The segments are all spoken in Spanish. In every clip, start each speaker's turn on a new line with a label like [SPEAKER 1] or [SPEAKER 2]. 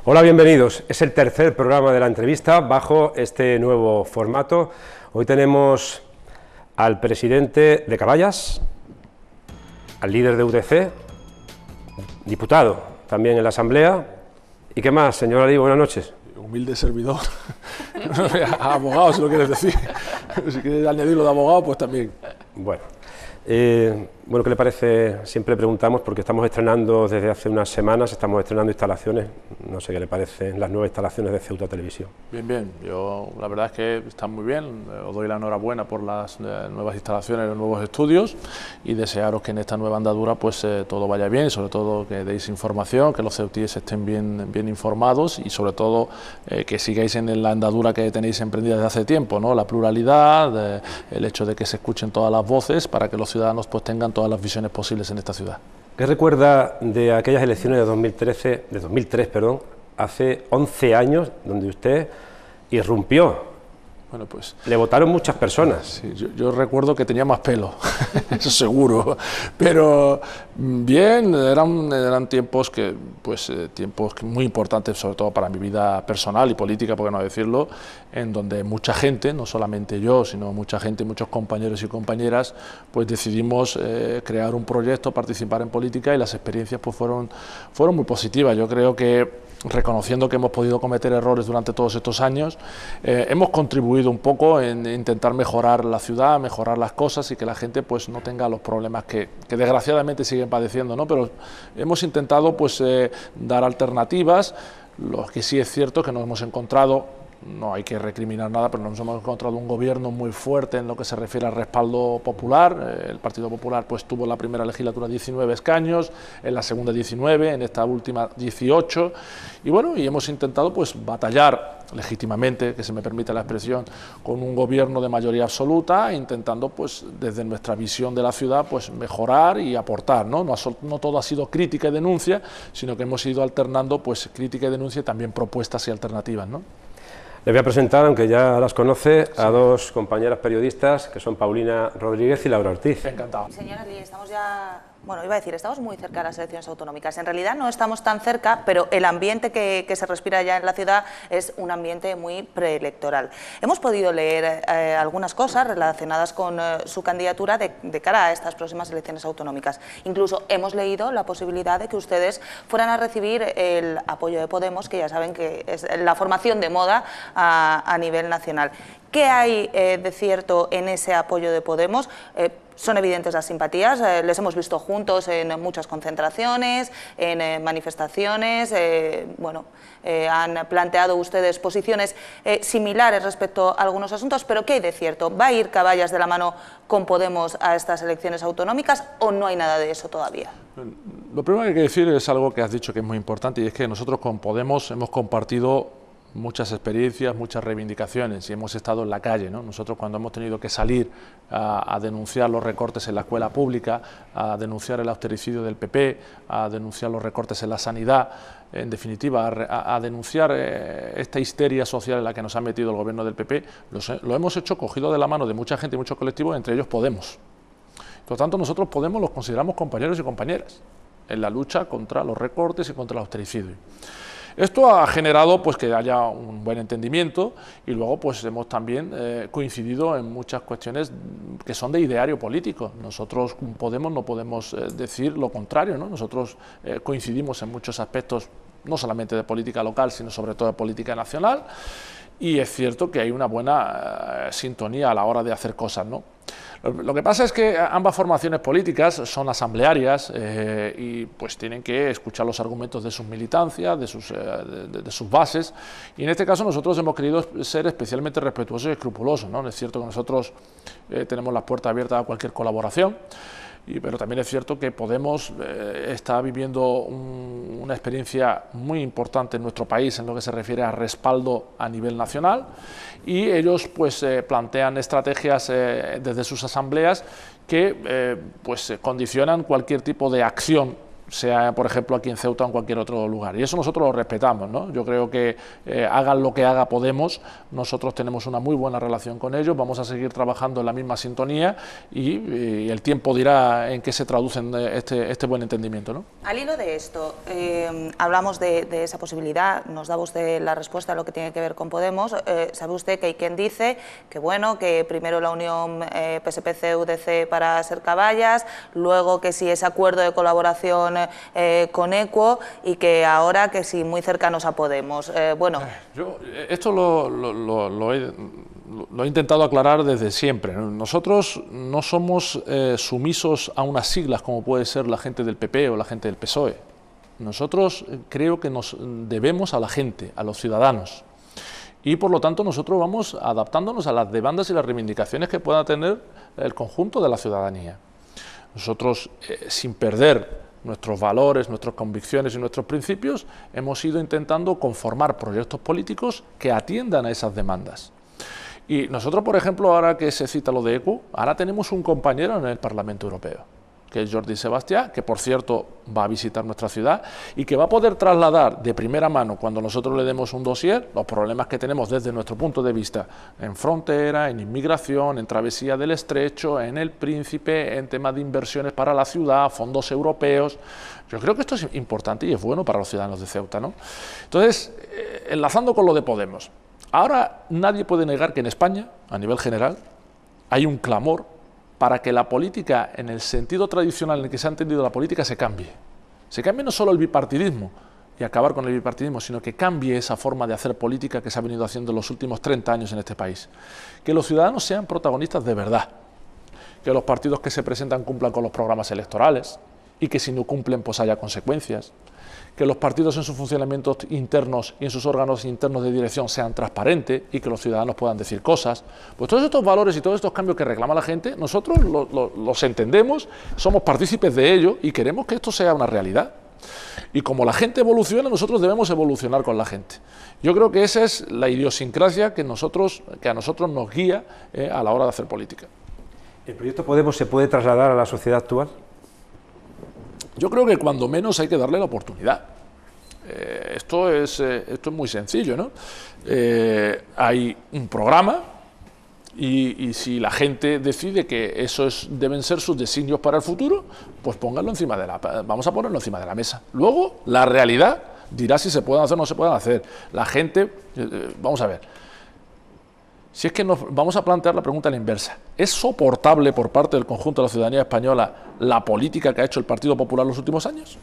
[SPEAKER 1] Hola, bienvenidos. Es el tercer programa de la entrevista bajo este nuevo formato. Hoy tenemos al presidente de Caballas, al líder de UDC, diputado también en la Asamblea. ¿Y qué más, señor Ali? Buenas noches.
[SPEAKER 2] Humilde servidor. Abogado, si lo quieres decir. Si quieres añadirlo de abogado, pues también.
[SPEAKER 1] Bueno, ¿qué le parece? Siempre preguntamos porque estamos estrenando desde hace unas semanas, estamos estrenando instalaciones, no sé qué le parecen las nuevas instalaciones de Ceuta Televisión.
[SPEAKER 2] Bien, yo la verdad es que están muy bien, os doy la enhorabuena por las nuevas instalaciones, los nuevos estudios y desearos que en esta nueva andadura pues todo vaya bien y sobre todo que deis información, que los ceutíes estén bien informados y sobre todo que sigáis en la andadura que tenéis emprendida desde hace tiempo, ¿no? La pluralidad, el hecho de que se escuchen todas las voces para que los ciudadanos pues tengan todas las visiones posibles en esta ciudad.
[SPEAKER 1] ¿Qué recuerda de aquellas elecciones de 2003, hace 11 años, donde usted irrumpió?
[SPEAKER 2] Bueno, pues
[SPEAKER 1] le votaron muchas personas.
[SPEAKER 2] Sí, yo recuerdo que tenía más pelo, eso seguro, pero bien, eran tiempos tiempos muy importantes, sobre todo para mi vida personal y política, por qué no decirlo, en donde mucha gente, no solamente yo, sino mucha gente, muchos compañeros y compañeras, pues decidimos crear un proyecto, participar en política y las experiencias pues fueron muy positivas. Yo creo que reconociendo que hemos podido cometer errores durante todos estos años, hemos contribuido un poco en intentar mejorar la ciudad, mejorar las cosas y que la gente pues no tenga los problemas que desgraciadamente siguen padeciendo, ¿no? Pero hemos intentado pues dar alternativas. Lo que sí es cierto que nos hemos encontrado, no hay que recriminar nada, pero nos hemos encontrado un gobierno muy fuerte en lo que se refiere al respaldo popular. El Partido Popular pues tuvo en la primera legislatura 19 escaños, en la segunda 19, en esta última 18, y bueno, y hemos intentado pues batallar legítimamente, que se me permite la expresión, con un gobierno de mayoría absoluta, intentando pues desde nuestra visión de la ciudad pues mejorar y aportar, ¿no? No todo ha sido crítica y denuncia, sino que hemos ido alternando pues crítica y denuncia y también propuestas y alternativas, ¿no?
[SPEAKER 1] Le voy a presentar, aunque ya las conoce, sí, a dos compañeras periodistas, que son Paulina Rodríguez y Laura Ortiz.
[SPEAKER 2] Encantado.
[SPEAKER 3] Señora Lee, estamos ya... Bueno, iba a decir, estamos muy cerca de las elecciones autonómicas. En realidad no estamos tan cerca, pero el ambiente que se respira ya en la ciudad es un ambiente muy preelectoral. Hemos podido leer algunas cosas relacionadas con su candidatura de cara a estas próximas elecciones autonómicas. Incluso hemos leído la posibilidad de que ustedes fueran a recibir el apoyo de Podemos, que ya saben que es la formación de moda a nivel nacional. ¿Qué hay de cierto en ese apoyo de Podemos? Son evidentes las simpatías, les hemos visto juntos en muchas concentraciones, en manifestaciones, han planteado ustedes posiciones similares respecto a algunos asuntos, pero ¿qué hay de cierto? ¿Va a ir Caballas de la mano con Podemos a estas elecciones autonómicas o no hay nada de eso todavía?
[SPEAKER 2] Lo primero que hay que decir es algo que has dicho que es muy importante y es que nosotros con Podemos hemos compartido muchas experiencias, muchas reivindicaciones y hemos estado en la calle, ¿no? Nosotros cuando hemos tenido que salir a denunciar los recortes en la escuela pública, a denunciar el austericidio del PP, a denunciar los recortes en la sanidad, en definitiva a denunciar esta histeria social en la que nos ha metido el gobierno del PP, lo hemos hecho cogido de la mano de mucha gente y muchos colectivos, entre ellos Podemos. Por lo tanto, nosotros Podemos los consideramos compañeros y compañeras en la lucha contra los recortes y contra el austericidio. Esto ha generado pues que haya un buen entendimiento y luego pues hemos también coincidido en muchas cuestiones que son de ideario político. Nosotros Podemos no podemos decir lo contrario, ¿no? Nosotros coincidimos en muchos aspectos, no solamente de política local, sino sobre todo de política nacional, y es cierto que hay una buena sintonía a la hora de hacer cosas, ¿no? Lo que pasa es que ambas formaciones políticas son asamblearias y pues tienen que escuchar los argumentos de sus militancias, de sus bases, y en este caso nosotros hemos querido ser especialmente respetuosos y escrupulosos, ¿no? Es cierto que nosotros tenemos las puertas abiertas a cualquier colaboración, pero también es cierto que Podemos está viviendo una experiencia muy importante en nuestro país en lo que se refiere a respaldo a nivel nacional, y ellos pues plantean estrategias desde sus asambleas que condicionan cualquier tipo de acción sea, por ejemplo, aquí en Ceuta o en cualquier otro lugar. Y eso nosotros lo respetamos, ¿no? Yo creo que hagan lo que haga Podemos, nosotros tenemos una muy buena relación con ellos, vamos a seguir trabajando en la misma sintonía y el tiempo dirá en qué se traduce este buen entendimiento, ¿no?
[SPEAKER 3] Al hilo de esto, hablamos de esa posibilidad, nos daba usted la respuesta a lo que tiene que ver con Podemos. Sabe usted que hay quien dice que, bueno, que primero la unión PSPC-UDC para ser Caballas, luego que si ese acuerdo de colaboración con Equo y que ahora que sí, muy cercanos a Podemos. Bueno.
[SPEAKER 2] Yo esto lo he intentado aclarar desde siempre. Nosotros no somos sumisos a unas siglas como puede ser la gente del PP o la gente del PSOE. Nosotros creo que nos debemos a la gente, a los ciudadanos. Y por lo tanto nosotros vamos adaptándonos a las demandas y las reivindicaciones que pueda tener el conjunto de la ciudadanía. Nosotros, sin perder nuestros valores, nuestras convicciones y nuestros principios, hemos ido intentando conformar proyectos políticos que atiendan a esas demandas. Y nosotros, por ejemplo, ahora que se cita lo de Equo, ahora tenemos un compañero en el Parlamento Europeo, que es Jordi Sebastià, que por cierto va a visitar nuestra ciudad y que va a poder trasladar de primera mano, cuando nosotros le demos un dossier, los problemas que tenemos desde nuestro punto de vista en frontera, en inmigración, en travesía del Estrecho, en el Príncipe, en temas de inversiones para la ciudad, fondos europeos. Yo creo que esto es importante y es bueno para los ciudadanos de Ceuta, ¿no? Entonces, enlazando con lo de Podemos, ahora nadie puede negar que en España, a nivel general, hay un clamor para que la política, en el sentido tradicional en el que se ha entendido la política, se cambie. Se cambie no solo el bipartidismo y acabar con el bipartidismo, sino que cambie esa forma de hacer política que se ha venido haciendo en los últimos 30 años en este país. Que los ciudadanos sean protagonistas de verdad, que los partidos que se presentan cumplan con los programas electorales y que si no cumplen pues haya consecuencias, que los partidos en sus funcionamientos internos y en sus órganos internos de dirección sean transparentes y que los ciudadanos puedan decir cosas. Pues todos estos valores y todos estos cambios que reclama la gente, nosotros los entendemos, somos partícipes de ello y queremos que esto sea una realidad. Y como la gente evoluciona, nosotros debemos evolucionar con la gente. Yo creo que esa es la idiosincrasia que a nosotros nos guía a la hora de hacer política.
[SPEAKER 1] ¿El proyecto Podemos se puede trasladar a la sociedad actual?
[SPEAKER 2] Yo creo que cuando menos hay que darle la oportunidad. Esto es muy sencillo, ¿no? Hay un programa y si la gente decide que esos deben ser sus designios para el futuro, pues pónganlo encima vamos a ponerlo encima de la mesa. Luego, la realidad dirá si se pueden hacer o no se pueden hacer. La gente, vamos a ver, si es que vamos a plantear la pregunta a la inversa. ¿Es soportable por parte del conjunto de la ciudadanía española la política que ha hecho el Partido Popular en los últimos años?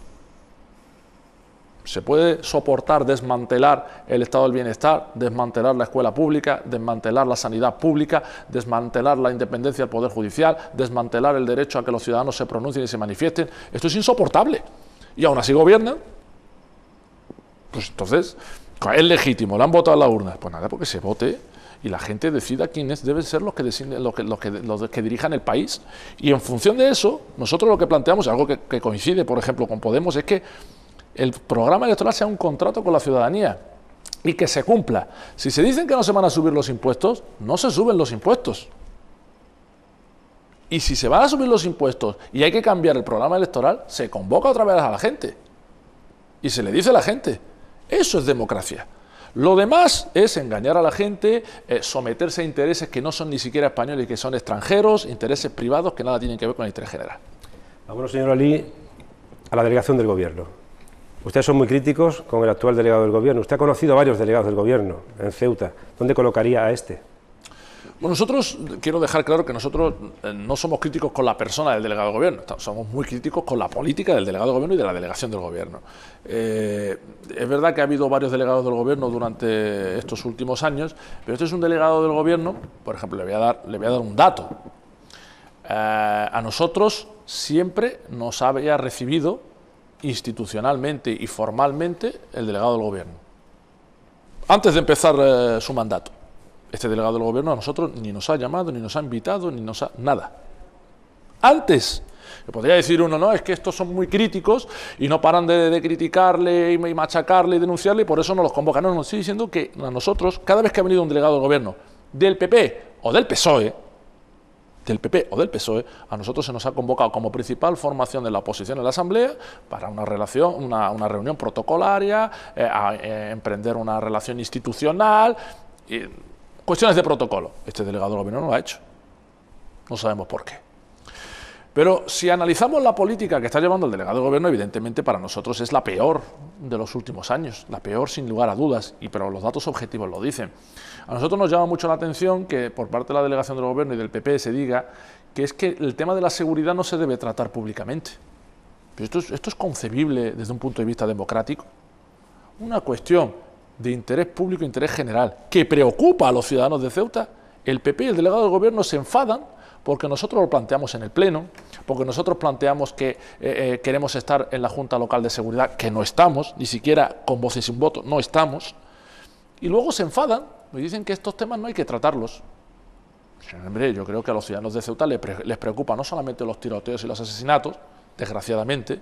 [SPEAKER 2] ¿Se puede soportar desmantelar el estado del bienestar, desmantelar la escuela pública, desmantelar la sanidad pública, desmantelar la independencia del Poder Judicial, desmantelar el derecho a que los ciudadanos se pronuncien y se manifiesten? Esto es insoportable. Y aún así gobiernan. Pues entonces, ¿es legítimo? ¿Le han votado a las urnas? Pues nada, porque se vote y la gente decida quiénes deben ser los que dirijan el país. Y en función de eso, nosotros lo que planteamos, algo que coincide, por ejemplo, con Podemos, es que el programa electoral sea un contrato con la ciudadanía y que se cumpla. Si se dicen que no se van a subir los impuestos, no se suben los impuestos. Y si se van a subir los impuestos y hay que cambiar el programa electoral, se convoca otra vez a la gente y se le dice a la gente. Eso es democracia. Lo demás es engañar a la gente, someterse a intereses que no son ni siquiera españoles y que son extranjeros, intereses privados que nada tienen que ver con el interés general.
[SPEAKER 1] Vámonos, señor Alí, a la delegación del Gobierno. Ustedes son muy críticos con el actual delegado del Gobierno. Usted ha conocido a varios delegados del Gobierno en Ceuta. ¿Dónde colocaría a este?
[SPEAKER 2] Bueno, nosotros, quiero dejar claro que nosotros no somos críticos con la persona del delegado del Gobierno, somos muy críticos con la política del delegado del Gobierno y de la delegación del Gobierno. Es verdad que ha habido varios delegados del Gobierno durante estos últimos años, pero este es un delegado del Gobierno, por ejemplo, le voy a dar un dato. A nosotros siempre nos había recibido institucionalmente y formalmente el delegado del Gobierno, antes de empezar su mandato. Este delegado del Gobierno a nosotros ni nos ha llamado, ni nos ha invitado, ni nos ha... nada. Antes, podría decir uno, no, es que estos son muy críticos y no paran de criticarle y machacarle y denunciarle y por eso no los convocan. No, nos estoy diciendo que a nosotros, cada vez que ha venido un delegado del Gobierno, del PP o del PSOE, del PP o del PSOE, a nosotros se nos ha convocado como principal formación de la oposición en la Asamblea para una reunión protocolaria, a emprender una relación institucional, cuestiones de protocolo. Este delegado del Gobierno no lo ha hecho. No sabemos por qué. Pero si analizamos la política que está llevando el delegado del Gobierno, evidentemente para nosotros es la peor de los últimos años, la peor sin lugar a dudas, pero los datos objetivos lo dicen. A nosotros nos llama mucho la atención que por parte de la delegación del Gobierno y del PP se diga que es que el tema de la seguridad no se debe tratar públicamente. Pero esto es concebible desde un punto de vista democrático. Una cuestión de interés público, interés general, que preocupa a los ciudadanos de Ceuta, el PP y el delegado del Gobierno se enfadan porque nosotros lo planteamos en el Pleno, porque nosotros planteamos que queremos estar en la Junta Local de Seguridad, que no estamos, ni siquiera con voz y sin voto, no estamos, y luego se enfadan y dicen que estos temas no hay que tratarlos. Hombre, yo creo que a los ciudadanos de Ceuta les preocupa no solamente los tiroteos y los asesinatos, desgraciadamente,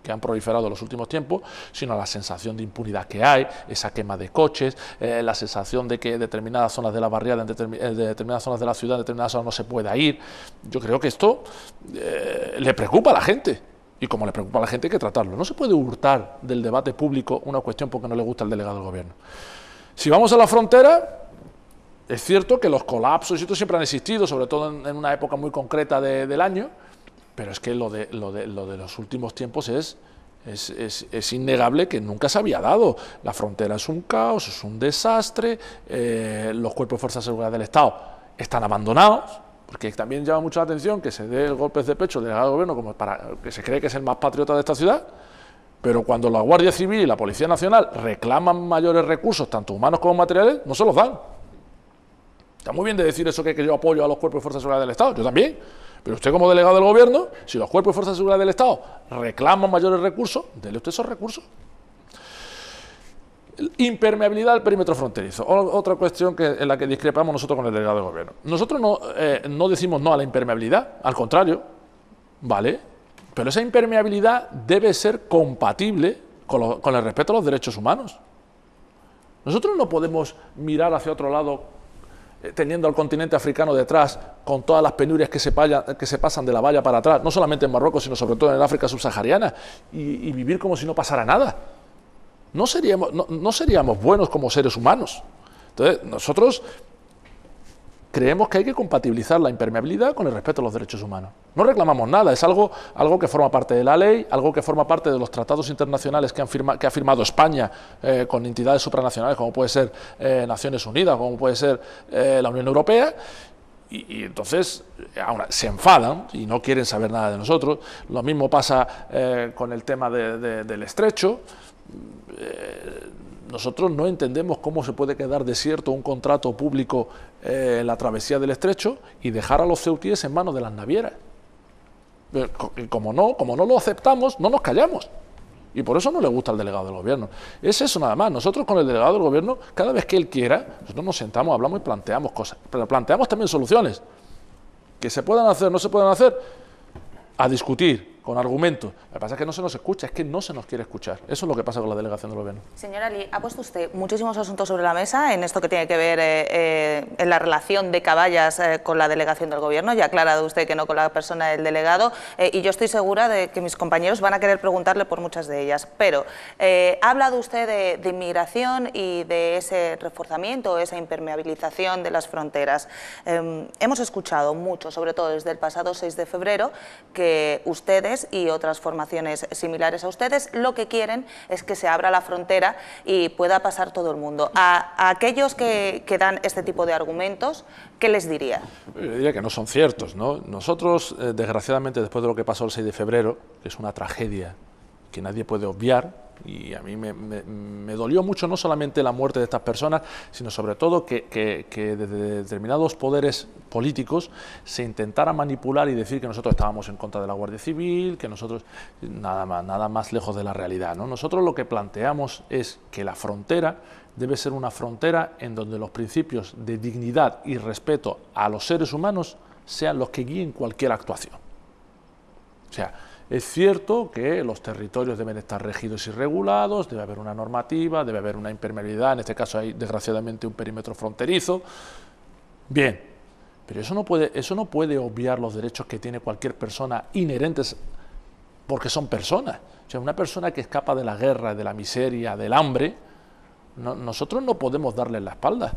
[SPEAKER 2] que han proliferado en los últimos tiempos, sino la sensación de impunidad que hay, esa quema de coches, la sensación de que en determinadas zonas de la barriada, en determinadas zonas de la ciudad, en determinadas zonas no se pueda ir. Yo creo que esto le preocupa a la gente, y como le preocupa a la gente hay que tratarlo. No se puede hurtar del debate público una cuestión porque no le gusta al delegado del Gobierno. Si vamos a la frontera, es cierto que los colapsos y esto siempre han existido, sobre todo en una época muy concreta del año, pero es que lo de los últimos tiempos es innegable que nunca se había dado. La frontera es un caos, es un desastre, los cuerpos de fuerzas de seguridad del Estado están abandonados, porque también llama mucho la atención que se dé el golpe de pecho al delegado del Gobierno como para que se cree que es el más patriota de esta ciudad, pero cuando la Guardia Civil y la Policía Nacional reclaman mayores recursos, tanto humanos como materiales, no se los dan. Está muy bien de decir eso que yo apoyo a los cuerpos de fuerzas de seguridad del Estado, yo también. Pero usted como delegado del Gobierno, si los cuerpos de fuerzas de seguridad del Estado reclaman mayores recursos, dele usted esos recursos. Impermeabilidad del perímetro fronterizo. Otra cuestión en la que discrepamos nosotros con el delegado del Gobierno. Nosotros no decimos no a la impermeabilidad, al contrario, ¿vale? Pero esa impermeabilidad debe ser compatible con el respeto a los derechos humanos. Nosotros no podemos mirar hacia otro lado teniendo al continente africano detrás, con todas las penurias que se pasan de la valla para atrás, no solamente en Marruecos, sino sobre todo en el África subsahariana, y vivir como si no pasara nada. No seríamos buenos como seres humanos. Entonces, nosotros creemos que hay que compatibilizar la impermeabilidad con el respeto a los derechos humanos. No reclamamos nada, es algo que forma parte de la ley, algo que forma parte de los tratados internacionales que ha firmado España con entidades supranacionales, como puede ser Naciones Unidas, como puede ser la Unión Europea, y entonces se enfadan y no quieren saber nada de nosotros. Lo mismo pasa con el tema del estrecho. Nosotros no entendemos cómo se puede quedar desierto un contrato público en la travesía del estrecho y dejar a los ceutíes en manos de las navieras. Y como no lo aceptamos, no nos callamos. Y por eso no le gusta al delegado del Gobierno. Es eso nada más. Nosotros con el delegado del Gobierno, cada vez que él quiera, nosotros nos sentamos, hablamos y planteamos cosas. Pero planteamos también soluciones. Que se puedan hacer, no se puedan hacer, a discutir, con argumentos. Lo que pasa es que no se nos escucha, es que no se nos quiere escuchar. Eso es lo que pasa con la delegación del Gobierno.
[SPEAKER 3] Señora Ali, ha puesto usted muchísimos asuntos sobre la mesa en esto que tiene que ver en la relación de Caballas con la delegación del Gobierno. Ya ha aclarado usted que no con la persona del delegado y yo estoy segura de que mis compañeros van a querer preguntarle por muchas de ellas. Pero ha hablado usted de inmigración y de ese reforzamiento, esa impermeabilización de las fronteras. Hemos escuchado mucho, sobre todo desde el pasado 6 de febrero, que ustedes y otras formaciones similares a ustedes lo que quieren es que se abra la frontera y pueda pasar todo el mundo. A aquellos que dan este tipo de argumentos, ¿qué les diría?
[SPEAKER 2] Yo diría que no son ciertos, ¿no? Nosotros, desgraciadamente, después de lo que pasó el 6 de febrero, que es una tragedia que nadie puede obviar, y a mí me dolió mucho no solamente la muerte de estas personas, sino sobre todo que desde determinados poderes políticos se intentara manipular y decir que nosotros estábamos en contra de la Guardia Civil, que nosotros nada más lejos de la realidad, ¿no? Nosotros lo que planteamos es que la frontera debe ser una frontera en donde los principios de dignidad y respeto a los seres humanos sean los que guíen cualquier actuación. O sea, es cierto que los territorios deben estar regidos y regulados, debe haber una normativa, debe haber una impermeabilidad, en este caso hay desgraciadamente un perímetro fronterizo. Bien, Pero eso no puede obviar los derechos que tiene cualquier persona inherentes porque son personas. O sea, una persona que escapa de la guerra, de la miseria, del hambre, nosotros no podemos darle la espalda.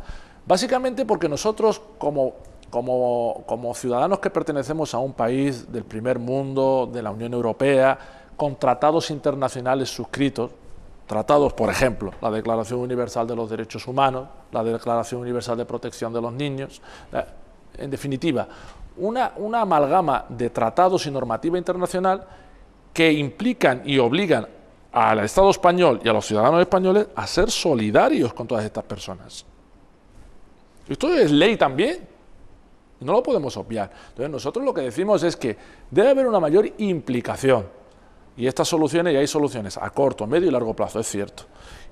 [SPEAKER 2] Básicamente porque nosotros, como ciudadanos que pertenecemos a un país del primer mundo, de la Unión Europea, con tratados internacionales suscritos, tratados, por ejemplo, la Declaración Universal de los Derechos Humanos, la Declaración Universal de Protección de los Niños, en definitiva, una amalgama de tratados y normativa internacional que implican y obligan al Estado español y a los ciudadanos españoles a ser solidarios con todas estas personas. Esto es ley también, no lo podemos obviar. Entonces nosotros lo que decimos es que debe haber una mayor implicación, y estas soluciones, y hay soluciones a corto, medio y largo plazo, es cierto.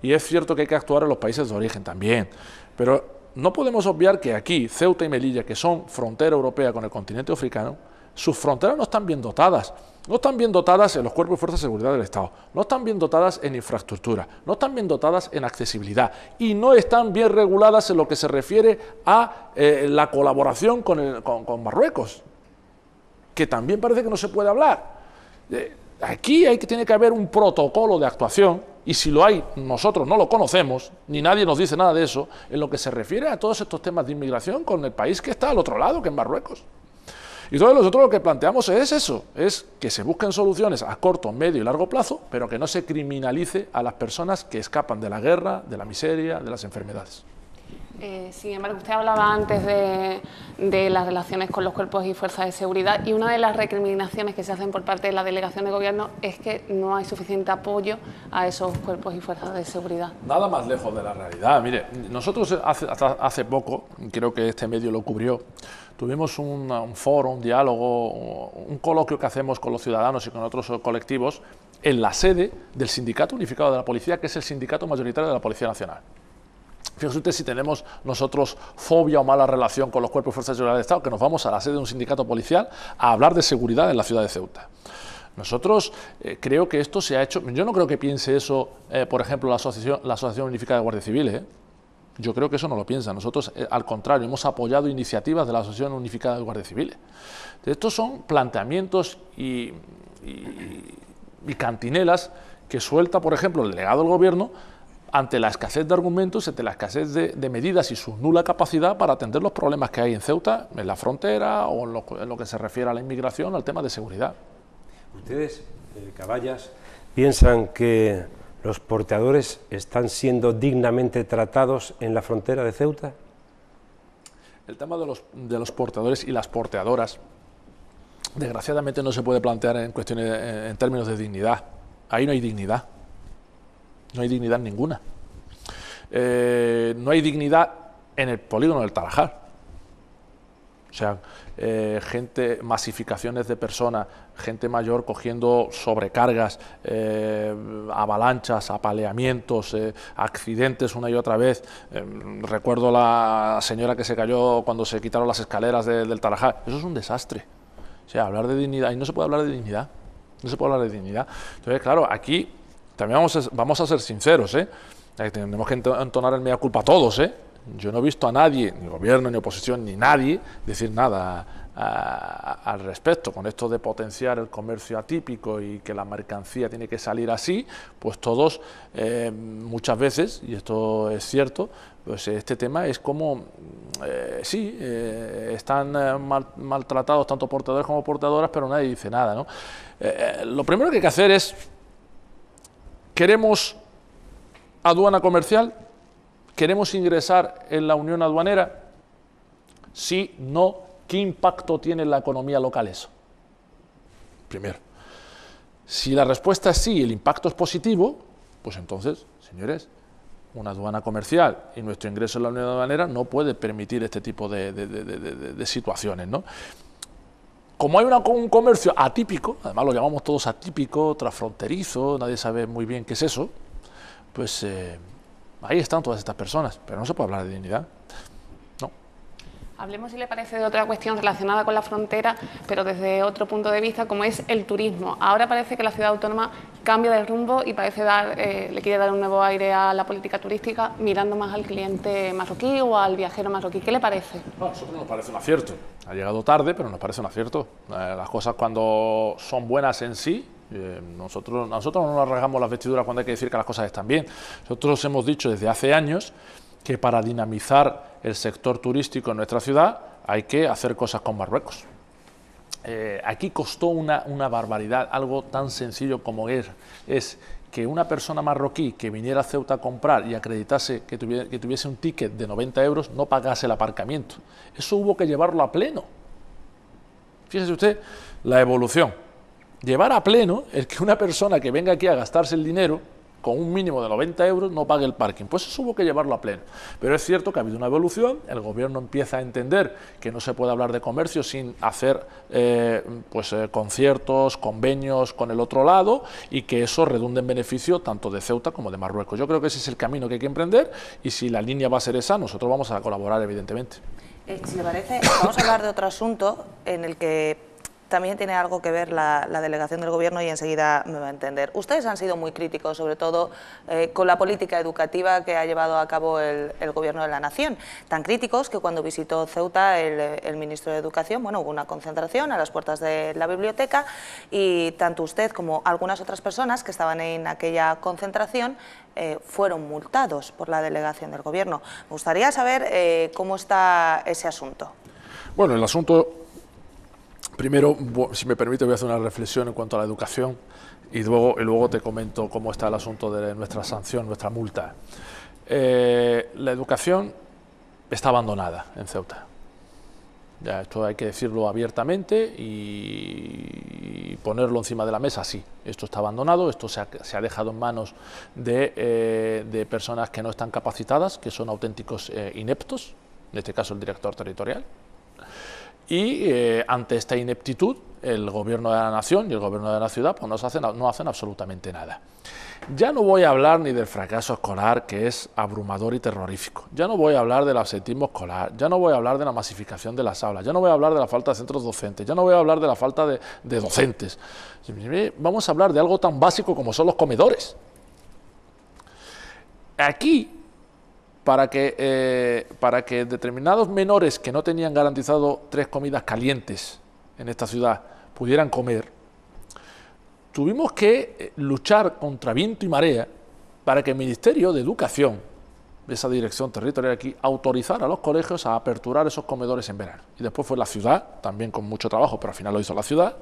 [SPEAKER 2] Y es cierto que hay que actuar en los países de origen también, pero no podemos obviar que aquí, Ceuta y Melilla, que son frontera europea con el continente africano, sus fronteras no están bien dotadas. No están bien dotadas en los cuerpos y fuerzas de seguridad del Estado, no están bien dotadas en infraestructura, no están bien dotadas en accesibilidad y no están bien reguladas en lo que se refiere a la colaboración con Marruecos, que también parece que no se puede hablar. Aquí tiene que haber un protocolo de actuación, y si lo hay, nosotros no lo conocemos, ni nadie nos dice nada de eso, en lo que se refiere a todos estos temas de inmigración con el país que está al otro lado, que es Marruecos. Y entonces nosotros lo que planteamos es eso, es que se busquen soluciones a corto, medio y largo plazo, pero que no se criminalice a las personas que escapan de la guerra, de la miseria, de las enfermedades.
[SPEAKER 4] Sin embargo, usted hablaba antes de las relaciones con los cuerpos y fuerzas de seguridad, y una de las recriminaciones que se hacen por parte de la delegación de gobierno es que no hay suficiente apoyo a esos cuerpos y fuerzas de seguridad.
[SPEAKER 2] Nada más lejos de la realidad. Mire, nosotros hace poco, creo que este medio lo cubrió, tuvimos un foro, un diálogo, un coloquio que hacemos con los ciudadanos y con otros colectivos en la sede del Sindicato Unificado de la Policía, que es el sindicato mayoritario de la Policía Nacional. Fíjese usted si tenemos nosotros fobia o mala relación con los cuerpos y fuerzas de seguridad del Estado, que nos vamos a la sede de un sindicato policial a hablar de seguridad en la ciudad de Ceuta. Nosotros creo que esto se ha hecho, yo no creo que piense eso, por ejemplo, la Asociación Unificada de Guardias Civiles, Yo creo que eso no lo piensa. Nosotros, al contrario, hemos apoyado iniciativas de la Asociación Unificada de Guardias Civiles. Estos son planteamientos y cantinelas que suelta, por ejemplo, el delegado del Gobierno ante la escasez de argumentos, ante la escasez de medidas y su nula capacidad para atender los problemas que hay en Ceuta, en la frontera o en lo que se refiere a la inmigración, al tema de seguridad.
[SPEAKER 1] ¿Ustedes, Caballas, piensan que los porteadores están siendo dignamente tratados en la frontera de Ceuta?
[SPEAKER 2] El tema de los porteadores y las porteadoras, desgraciadamente no se puede plantear en términos de dignidad. Ahí no hay dignidad. No hay dignidad ninguna. No hay dignidad en el polígono del Tarajal. O sea, masificaciones de personas, gente mayor cogiendo sobrecargas, avalanchas, apaleamientos, accidentes una y otra vez. Recuerdo la señora que se cayó cuando se quitaron las escaleras del Tarajal. Eso es un desastre. O sea, hablar de dignidad, y no se puede hablar de dignidad. No se puede hablar de dignidad. Entonces, claro, aquí también vamos a ser sinceros, tenemos que entonar el mea culpa a todos, Yo no he visto a nadie, ni gobierno, ni oposición, ni nadie, decir nada al respecto. Con esto de potenciar el comercio atípico y que la mercancía tiene que salir así, pues todos, muchas veces, y esto es cierto, pues este tema es como, están maltratados tanto portadores como portadoras, pero nadie dice nada, ¿no? Lo primero que hay que hacer es, ¿queremos aduana comercial? ¿Queremos ingresar en la unión aduanera? Sí, no. ¿Qué impacto tiene en la economía local eso? Primero. Si la respuesta es sí, el impacto es positivo, pues entonces, señores, una aduana comercial y nuestro ingreso en la unión aduanera no puede permitir este tipo de situaciones, ¿no? Como hay un comercio atípico, además lo llamamos todos atípico, transfronterizo, nadie sabe muy bien qué es eso, pues ahí están todas estas personas, pero no se puede hablar de dignidad. No.
[SPEAKER 4] Hablemos, si le parece, de otra cuestión relacionada con la frontera, pero desde otro punto de vista, como es el turismo. Ahora parece que la ciudad autónoma cambia de rumbo y parece le quiere dar un nuevo aire a la política turística, mirando más al cliente marroquí o al viajero marroquí. ¿Qué le parece?
[SPEAKER 2] No, a nosotros nos parece un acierto. Ha llegado tarde, pero nos parece un acierto. Las cosas, cuando son buenas en sí, nosotros no nos rasgamos las vestiduras cuando hay que decir que las cosas están bien. Nosotros hemos dicho desde hace años que para dinamizar el sector turístico en nuestra ciudad hay que hacer cosas con Marruecos. Aquí costó una barbaridad, algo tan sencillo como es que una persona marroquí que viniera a Ceuta a comprar y acreditase que tuviese un ticket de 90 euros no pagase el aparcamiento. Eso hubo que llevarlo a pleno. Fíjese usted la evolución. Llevar a pleno el que una persona que venga aquí a gastarse el dinero con un mínimo de 90 euros no pague el parking. Pues eso hubo que llevarlo a pleno. Pero es cierto que ha habido una evolución, el gobierno empieza a entender que no se puede hablar de comercio sin hacer conciertos, convenios con el otro lado, y que eso redunde en beneficio tanto de Ceuta como de Marruecos. Yo creo que ese es el camino que hay que emprender, y si la línea va a ser esa, nosotros vamos a colaborar, evidentemente.
[SPEAKER 3] Si le parece, vamos a hablar de otro asunto en el que también tiene algo que ver la delegación del Gobierno, y enseguida me va a entender. Ustedes han sido muy críticos, sobre todo con la política educativa que ha llevado a cabo el Gobierno de la Nación. Tan críticos que cuando visitó Ceuta el ministro de Educación, bueno, hubo una concentración a las puertas de la biblioteca, y tanto usted como algunas otras personas que estaban en aquella concentración fueron multados por la delegación del Gobierno. Me gustaría saber cómo está ese asunto.
[SPEAKER 2] Bueno, el asunto... Primero, si me permite, voy a hacer una reflexión en cuanto a la educación, y luego te comento cómo está el asunto de nuestra sanción, nuestra multa. La educación está abandonada en Ceuta. Ya, esto hay que decirlo abiertamente y ponerlo encima de la mesa. Sí, esto está abandonado, esto se ha dejado en manos de personas que no están capacitadas, que son auténticos ineptos, en este caso el director territorial. Y ante esta ineptitud, el Gobierno de la Nación y el Gobierno de la ciudad pues no hacen absolutamente nada. Ya no voy a hablar ni del fracaso escolar, que es abrumador y terrorífico. Ya no voy a hablar del absentismo escolar, ya no voy a hablar de la masificación de las aulas, ya no voy a hablar de la falta de centros docentes, ya no voy a hablar de la falta de docentes. Vamos a hablar de algo tan básico como son los comedores. Aquí, para que determinados menores que no tenían garantizado 3 comidas calientes en esta ciudad pudieran comer, tuvimos que luchar contra viento y marea para que el Ministerio de Educación, esa dirección territorial aquí, autorizara a los colegios a aperturar esos comedores en verano. Y después fue la ciudad, también con mucho trabajo, pero al final lo hizo la ciudad,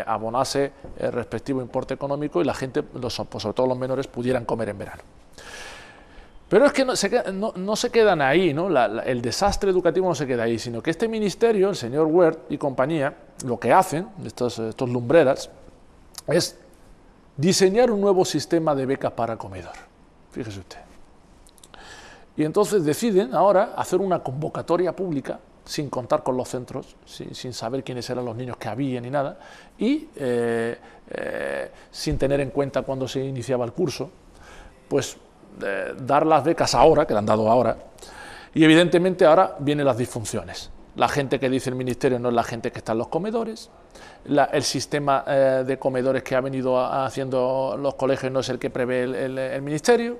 [SPEAKER 2] abonase el respectivo importe económico, y la gente, sobre todo los menores, pudieran comer en verano. Pero es que no se quedan ahí, ¿no? El desastre educativo no se queda ahí, sino que este ministerio, el señor Wert y compañía, lo que hacen, estos lumbreras, es diseñar un nuevo sistema de becas para comedor. Fíjese usted. Y entonces deciden ahora hacer una convocatoria pública, sin contar con los centros, sin saber quiénes eran los niños que había ni nada, y sin tener en cuenta cuándo se iniciaba el curso, pues dar las becas ahora, que le han dado ahora, y evidentemente ahora vienen las disfunciones. La gente que dice el ministerio no es la gente que está en los comedores, el sistema de comedores que ha venido haciendo los colegios no es el que prevé el ministerio,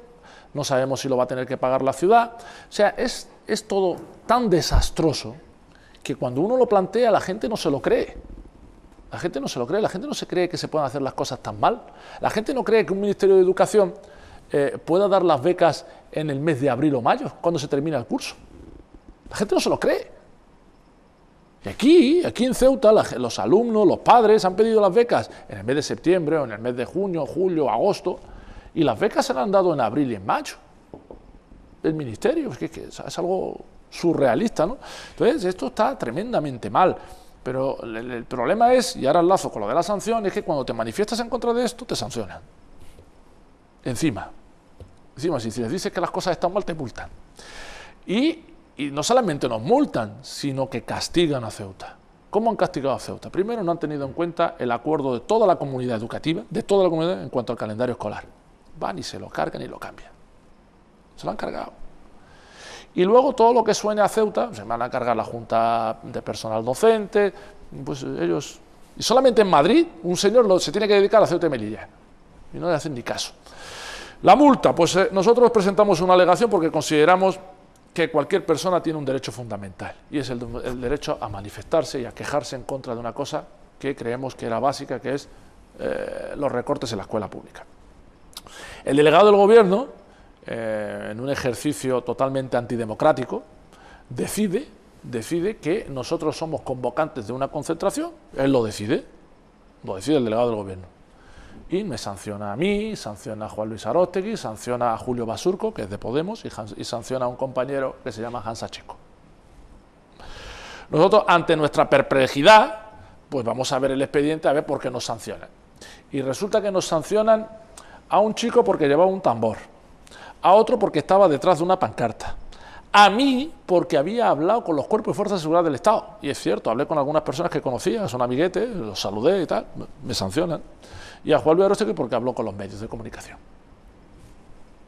[SPEAKER 2] no sabemos si lo va a tener que pagar la ciudad. O sea, es todo tan desastroso que cuando uno lo plantea la gente no se lo cree. La gente no se lo cree, la gente no se cree que se puedan hacer las cosas tan mal. La gente no cree que un Ministerio de Educación pueda dar las becas en el mes de abril o mayo, cuando se termina el curso. La gente no se lo cree. Y aquí en Ceuta, los alumnos, los padres han pedido las becas en el mes de septiembre, o en el mes de junio, julio, agosto, y las becas se las han dado en abril y en mayo. El ministerio, es que es algo surrealista, ¿no? Entonces, esto está tremendamente mal. Pero el problema es, y ahora enlazo con lo de la sanción, es que cuando te manifiestas en contra de esto, te sancionan. Encima, si les dices que las cosas están mal, te multan. Y no solamente nos multan, sino que castigan a Ceuta. ¿Cómo han castigado a Ceuta? Primero, no han tenido en cuenta el acuerdo de toda la comunidad educativa, de toda la comunidad en cuanto al calendario escolar. Van y se lo cargan y lo cambian. Se lo han cargado. Y luego todo lo que suene a Ceuta, se van a cargar la Junta de Personal Docente, pues ellos... Y solamente en Madrid un señor se tiene que dedicar a Ceuta y Melilla, y no le hacen ni caso. La multa, pues nosotros presentamos una alegación porque consideramos que cualquier persona tiene un derecho fundamental, y es el derecho a manifestarse y a quejarse en contra de una cosa que creemos que era básica, que es los recortes en la escuela pública. El delegado del Gobierno, en un ejercicio totalmente antidemocrático, decide que nosotros somos convocantes de una concentración. Él lo decide el delegado del Gobierno. Y me sanciona a mí, sanciona a Juan Luis Aróstegui, sanciona a Julio Basurco, que es de Podemos, y sanciona a un compañero que se llama Hansa Chico. Nosotros, ante nuestra perplejidad, pues vamos a ver el expediente a ver por qué nos sancionan. Y resulta que nos sancionan a un chico porque llevaba un tambor, a otro porque estaba detrás de una pancarta, a mí porque había hablado con los cuerpos y fuerzas de seguridad del Estado. Y es cierto, hablé con algunas personas que conocía, son amiguetes, los saludé y tal, me sancionan. Y a Juan Luis Aróstegui porque habló con los medios de comunicación.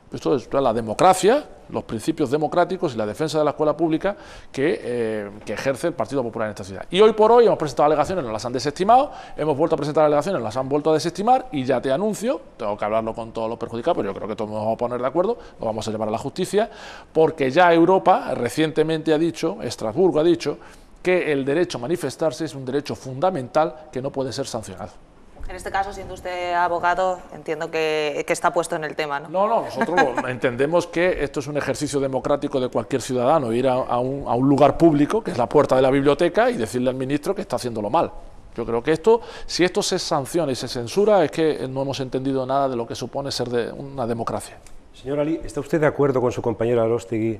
[SPEAKER 2] Esto es la democracia, los principios democráticos y la defensa de la escuela pública que ejerce el Partido Popular en esta ciudad. Y hoy por hoy hemos presentado alegaciones, nos las han desestimado, hemos vuelto a presentar alegaciones, nos las han vuelto a desestimar, y ya te anuncio, tengo que hablarlo con todos los perjudicados, pero yo creo que todos nos vamos a poner de acuerdo, lo vamos a llevar a la justicia, porque ya Europa recientemente ha dicho, Estrasburgo ha dicho, que el derecho a manifestarse es un derecho fundamental que no puede ser sancionado.
[SPEAKER 3] En este caso, siendo usted abogado, entiendo que está puesto en el tema, ¿no?
[SPEAKER 2] No, nosotros entendemos que esto es un ejercicio democrático de cualquier ciudadano, ir a un lugar público, que es la puerta de la biblioteca, y decirle al ministro que está haciéndolo mal. Yo creo que si esto se sanciona y se censura, es que no hemos entendido nada de lo que supone ser una democracia.
[SPEAKER 1] Señor Ali, ¿está usted de acuerdo con su compañero Aróstegui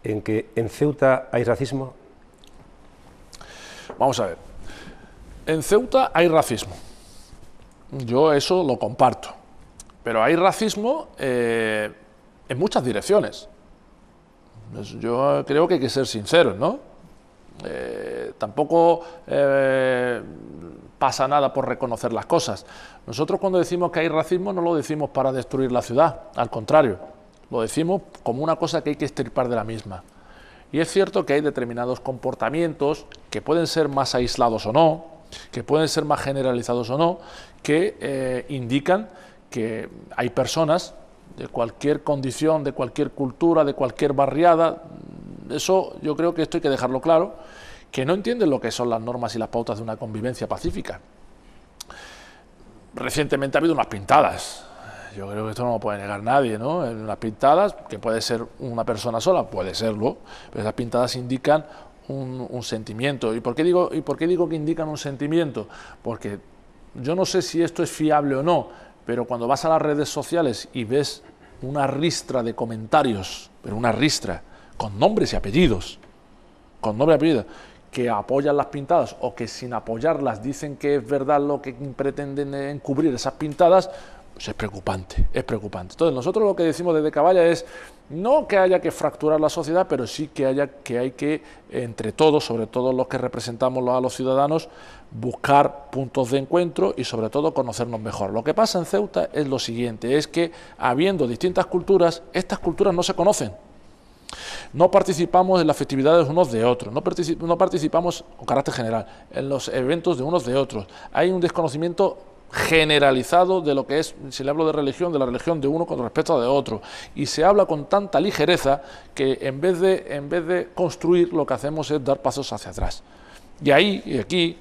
[SPEAKER 1] en que en Ceuta hay racismo?
[SPEAKER 2] Vamos a ver. En Ceuta hay racismo. Yo eso lo comparto, pero hay racismo en muchas direcciones. Yo creo que hay que ser sinceros, ¿no? Tampoco pasa nada por reconocer las cosas. Nosotros cuando decimos que hay racismo no lo decimos para destruir la ciudad, al contrario, lo decimos como una cosa que hay que extirpar de la misma. Y es cierto que hay determinados comportamientos que pueden ser más aislados o no, que pueden ser más generalizados o no, que indican que hay personas de cualquier condición, de cualquier cultura, de cualquier barriada. Eso yo creo que esto hay que dejarlo claro, que no entienden lo que son las normas y las pautas de una convivencia pacífica. Recientemente ha habido unas pintadas, yo creo que esto no lo puede negar nadie, ¿no? Unas pintadas, que puede ser una persona sola, puede serlo, pero esas pintadas indican un sentimiento. ¿Y por qué digo que indican un sentimiento? Porque yo no sé si esto es fiable o no, pero cuando vas a las redes sociales y ves una ristra de comentarios, pero una ristra, con nombres y apellidos, que apoyan las pintadas o que sin apoyarlas dicen que es verdad lo que pretenden encubrir esas pintadas, pues es preocupante, es preocupante. Entonces nosotros lo que decimos desde Caballa es no que haya que fracturar la sociedad, pero sí que hay que, entre todos, sobre todo los que representamos a los ciudadanos, buscar puntos de encuentro y sobre todo conocernos mejor. Lo que pasa en Ceuta es lo siguiente, es que habiendo distintas culturas, estas culturas no se conocen. No participamos en las festividades unos de otros, no participamos, con carácter general, en los eventos de unos de otros. Hay un desconocimiento generalizado de lo que es, si le hablo de religión, de la religión de uno con respecto a de otro, y se habla con tanta ligereza que en vez de construir, lo que hacemos es dar pasos hacia atrás. Y aquí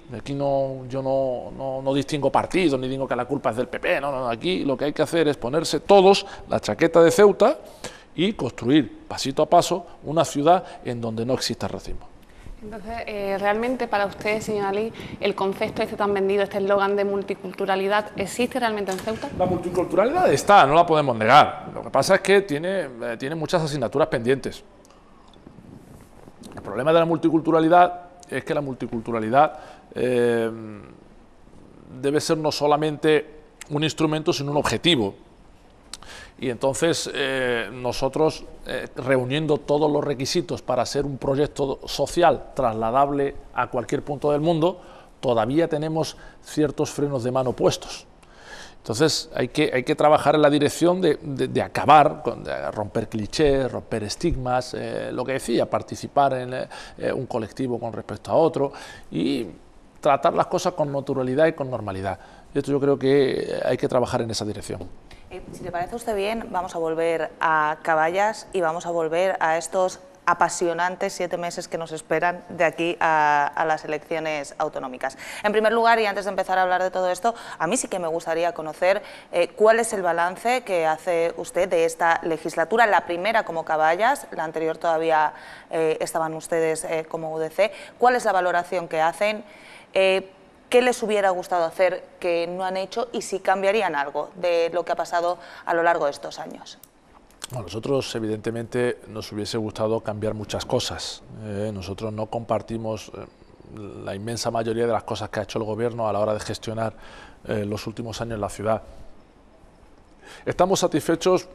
[SPEAKER 2] yo no distingo partidos, ni digo que la culpa es del PP, no, aquí lo que hay que hacer es ponerse todos la chaqueta de Ceuta y construir pasito a paso una ciudad en donde no exista racismo.
[SPEAKER 4] Entonces, realmente para usted, señor Ali, el concepto este tan vendido, este eslogan de multiculturalidad, ¿existe realmente en Ceuta? La
[SPEAKER 2] multiculturalidad está, no la podemos negar. Lo que pasa es que tiene muchas asignaturas pendientes. El problema de la multiculturalidad es que la multiculturalidad debe ser no solamente un instrumento, sino un objetivo. Y entonces nosotros, reuniendo todos los requisitos para ser un proyecto social trasladable a cualquier punto del mundo, todavía tenemos ciertos frenos de mano puestos. Entonces hay que trabajar en la dirección de acabar, de romper clichés, romper estigmas, lo que decía, participar en un colectivo con respecto a otro y tratar las cosas con naturalidad y con normalidad. Esto yo creo que hay que trabajar en esa dirección.
[SPEAKER 3] Si le parece a usted bien, vamos a volver a Caballas y vamos a volver a estos apasionantes 7 meses que nos esperan de aquí a las elecciones autonómicas. En primer lugar, y antes de empezar a hablar de todo esto, a mí sí que me gustaría conocer cuál es el balance que hace usted de esta legislatura, la primera como Caballas, la anterior todavía estaban ustedes como UDC. ¿Cuál es la valoración que hacen? ¿Qué les hubiera gustado hacer que no han hecho y si cambiarían algo de lo que ha pasado a lo largo de estos años?
[SPEAKER 2] A nosotros, evidentemente, nos hubiese gustado cambiar muchas cosas. Nosotros no compartimos la inmensa mayoría de las cosas que ha hecho el Gobierno a la hora de gestionar los últimos años en la ciudad. Estamos satisfechos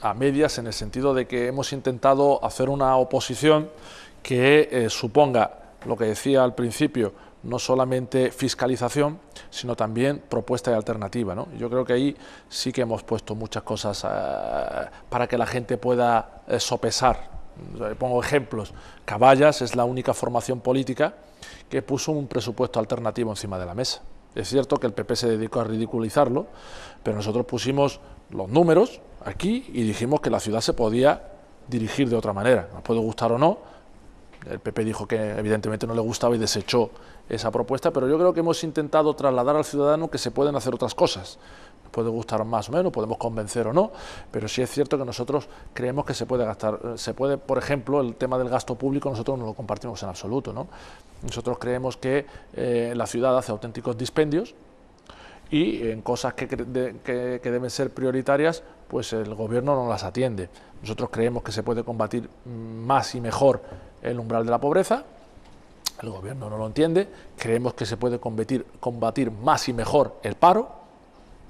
[SPEAKER 2] a medias en el sentido de que hemos intentado hacer una oposición que suponga, lo que decía al principio, no solamente fiscalización, sino también propuesta y alternativa, ¿no? Yo creo que ahí sí que hemos puesto muchas cosas para que la gente pueda sopesar. Pongo ejemplos. Caballas es la única formación política que puso un presupuesto alternativo encima de la mesa. Es cierto que el PP se dedicó a ridiculizarlo, pero nosotros pusimos los números aquí y dijimos que la ciudad se podía dirigir de otra manera. Nos puede gustar o no. El PP dijo que evidentemente no le gustaba y desechó esa propuesta, pero yo creo que hemos intentado trasladar al ciudadano que se pueden hacer otras cosas. Nos puede gustar más o menos, podemos convencer o no, pero sí es cierto que nosotros creemos que se puede gastar, por ejemplo, el tema del gasto público nosotros no lo compartimos en absoluto, ¿no? Nosotros creemos que la ciudad hace auténticos dispendios y en cosas que deben ser prioritarias, pues el Gobierno no las atiende. Nosotros creemos que se puede combatir más y mejor el umbral de la pobreza, el Gobierno no lo entiende. Creemos que se puede combatir más y mejor el paro,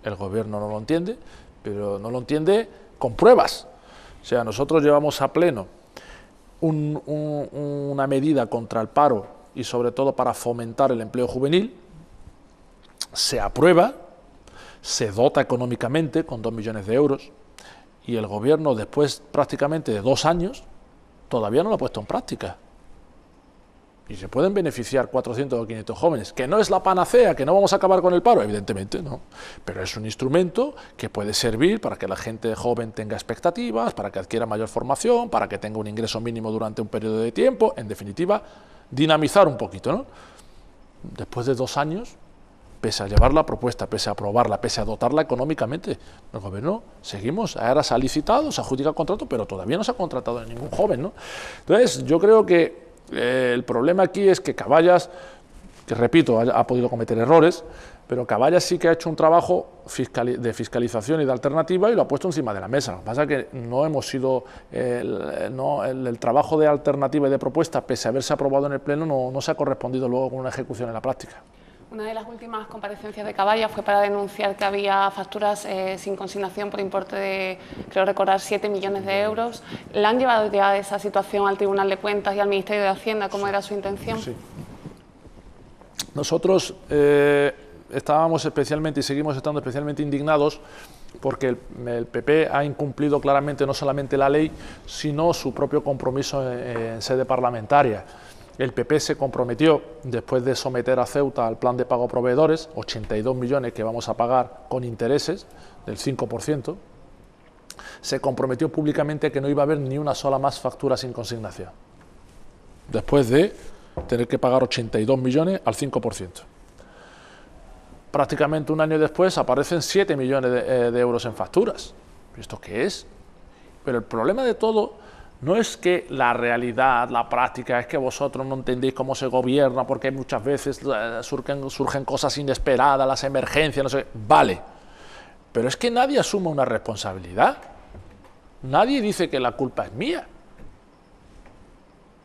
[SPEAKER 2] el Gobierno no lo entiende, pero no lo entiende con pruebas. O sea, nosotros llevamos a pleno una medida contra el paro y sobre todo para fomentar el empleo juvenil, se aprueba, se dota económicamente con 2 millones de euros y el Gobierno después prácticamente de 2 años todavía no lo ha puesto en práctica. Y se pueden beneficiar 400 o 500 jóvenes, que no es la panacea, que no vamos a acabar con el paro, evidentemente no, pero es un instrumento que puede servir para que la gente joven tenga expectativas, para que adquiera mayor formación, para que tenga un ingreso mínimo durante un periodo de tiempo, en definitiva, dinamizar un poquito, ¿no? Después de 2 años, pese a llevar la propuesta, pese a aprobarla, pese a dotarla económicamente, el Gobierno seguimos, ahora se ha licitado, se adjudica el contrato, pero todavía no se ha contratado a ningún joven, ¿no? Entonces, yo creo que el problema aquí es que Caballas, que repito, ha podido cometer errores, pero Caballas sí que ha hecho un trabajo de fiscalización y de alternativa y lo ha puesto encima de la mesa. Lo que pasa es que no hemos sido, el trabajo de alternativa y de propuesta, pese a haberse aprobado en el Pleno, no se ha correspondido luego con una ejecución en la práctica.
[SPEAKER 4] Una de las últimas comparecencias de Caballas fue para denunciar que había facturas sin consignación por importe de, creo recordar, 7 millones de euros. ¿La han llevado ya esa situación al Tribunal de Cuentas y al Ministerio de Hacienda? ¿Cómo era su intención?
[SPEAKER 2] Sí. Nosotros estábamos especialmente y seguimos estando especialmente indignados porque el PP ha incumplido claramente no solamente la ley, sino su propio compromiso en sede parlamentaria. El PP se comprometió, después de someter a Ceuta al plan de pago a proveedores, 82 millones que vamos a pagar con intereses del 5%, se comprometió públicamente que no iba a haber ni una sola más factura sin consignación, después de tener que pagar 82 millones al 5%. Prácticamente un año después aparecen 7 millones de euros en facturas. ¿Esto qué es? Pero el problema de todo no es que la realidad, la práctica, es que vosotros no entendéis cómo se gobierna, porque muchas veces surgen cosas inesperadas, las emergencias, no sé. Vale, pero es que nadie asume una responsabilidad. Nadie dice que la culpa es mía.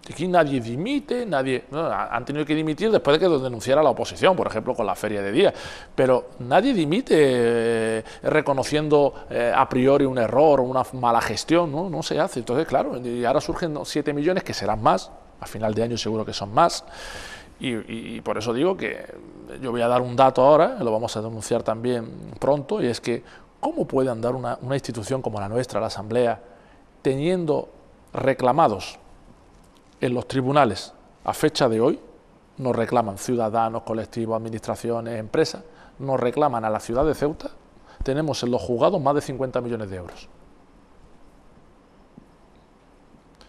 [SPEAKER 2] Aquí nadie dimite, han tenido que dimitir después de que lo denunciara la oposición, por ejemplo, con la Feria de Día, pero nadie dimite reconociendo a priori un error o una mala gestión, no se hace. Entonces, claro, y ahora surgen 7 millones, que serán más, a final de año seguro que son más, Y por eso digo que yo voy a dar un dato ahora, lo vamos a denunciar también pronto, y es que ¿cómo puede andar una institución como la nuestra, la Asamblea, teniendo reclamados en los tribunales a fecha de hoy, nos reclaman ciudadanos, colectivos, administraciones, empresas, nos reclaman a la ciudad de Ceuta, tenemos en los juzgados más de 50 millones de euros?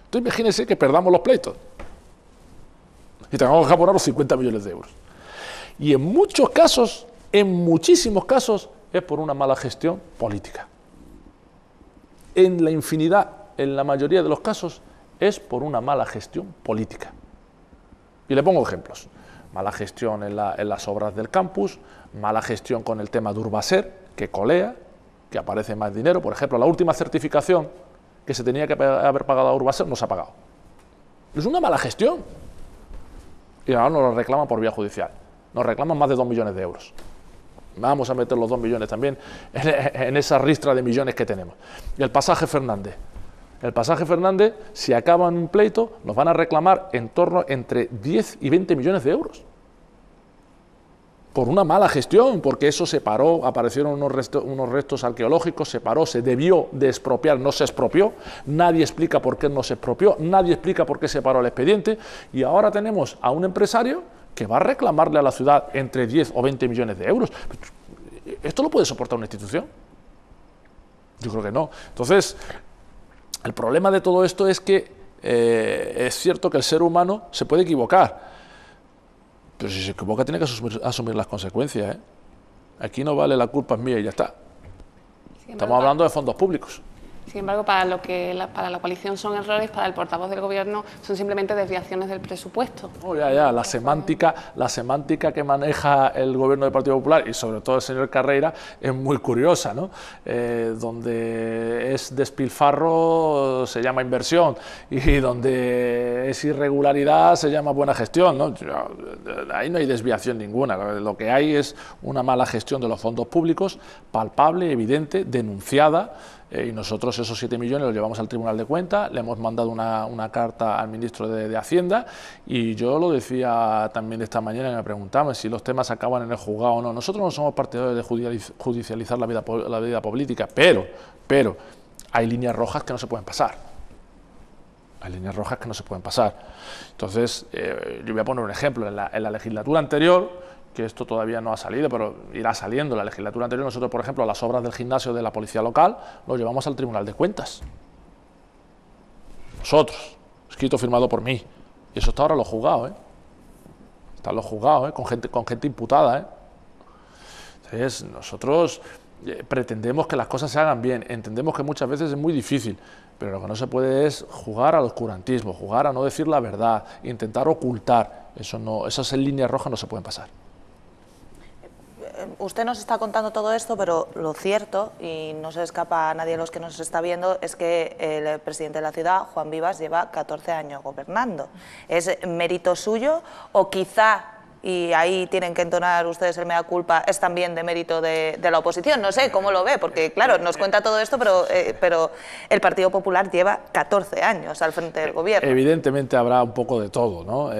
[SPEAKER 2] Entonces imagínense que perdamos los pleitos y tengamos que abonar los 50 millones de euros. Y en muchos casos, en muchísimos casos, es por una mala gestión política. En la infinidad, en la mayoría de los casos, es por una mala gestión política. Y le pongo ejemplos. Mala gestión en las obras del campus, mala gestión con el tema de Urbaser, que colea, que aparece más dinero. Por ejemplo, la última certificación que se tenía que haber pagado a Urbaser no se ha pagado. Es una mala gestión. Y ahora nos lo reclaman por vía judicial. Nos reclaman más de 2 millones de euros. Vamos a meter los 2 millones también en esa ristra de millones que tenemos. Y el pasaje Fernández. El pasaje Fernández, si acaba en un pleito, nos van a reclamar en torno entre 10 y 20 millones de euros. Por una mala gestión, porque eso se paró, aparecieron unos restos arqueológicos, se paró, se debió de expropiar, no se expropió, nadie explica por qué no se expropió, nadie explica por qué se paró el expediente, y ahora tenemos a un empresario que va a reclamarle a la ciudad entre 10 o 20 millones de euros. ¿Esto lo puede soportar una institución? Yo creo que no. Entonces, el problema de todo esto es que es cierto que el ser humano se puede equivocar, pero si se equivoca tiene que asumir las consecuencias, ¿eh? Aquí no vale la culpa es mía y ya está. Estamos hablando de fondos públicos.
[SPEAKER 4] Sin embargo, para la coalición son errores, para el portavoz del Gobierno son simplemente desviaciones del presupuesto.
[SPEAKER 2] Oh, ya, la semántica que maneja el Gobierno del Partido Popular y sobre todo el señor Carreira es muy curiosa, ¿no? Donde es despilfarro se llama inversión y donde es irregularidad se llama buena gestión, ¿no? Ahí no hay desviación ninguna, lo que hay es una mala gestión de los fondos públicos, palpable, evidente, denunciada. Y nosotros esos 7 millones los llevamos al Tribunal de Cuentas, le hemos mandado una carta al ministro de Hacienda, y yo lo decía también esta mañana y me preguntaban si los temas acaban en el juzgado o no. Nosotros no somos partidarios de judicializar la vida política, pero hay líneas rojas que no se pueden pasar. Hay líneas rojas que no se pueden pasar. Entonces, yo voy a poner un ejemplo. En la legislatura anterior, que esto todavía no ha salido, pero irá saliendo. En la legislatura anterior, nosotros, por ejemplo, las obras del gimnasio de la policía local, lo llevamos al Tribunal de Cuentas. Nosotros, escrito firmado por mí. Y eso está ahora en los juzgados, ¿eh? Está en los juzgados, ¿eh? Con gente imputada, ¿eh? Entonces, nosotros pretendemos que las cosas se hagan bien. Entendemos que muchas veces es muy difícil, pero lo que no se puede es jugar al oscurantismo, jugar a no decir la verdad, intentar ocultar. Esas líneas rojas no se pueden pasar.
[SPEAKER 3] Usted nos está contando todo esto, pero lo cierto, y no se escapa a nadie de los que nos está viendo, es que el presidente de la ciudad, Juan Vivas, lleva 14 años gobernando. ¿Es mérito suyo o quizá, y ahí tienen que entonar ustedes el mea culpa, es también de mérito de la oposición? No sé cómo lo ve, porque claro, nos cuenta todo esto, pero el Partido Popular lleva 14 años al frente del gobierno.
[SPEAKER 2] Evidentemente habrá un poco de todo, ¿no?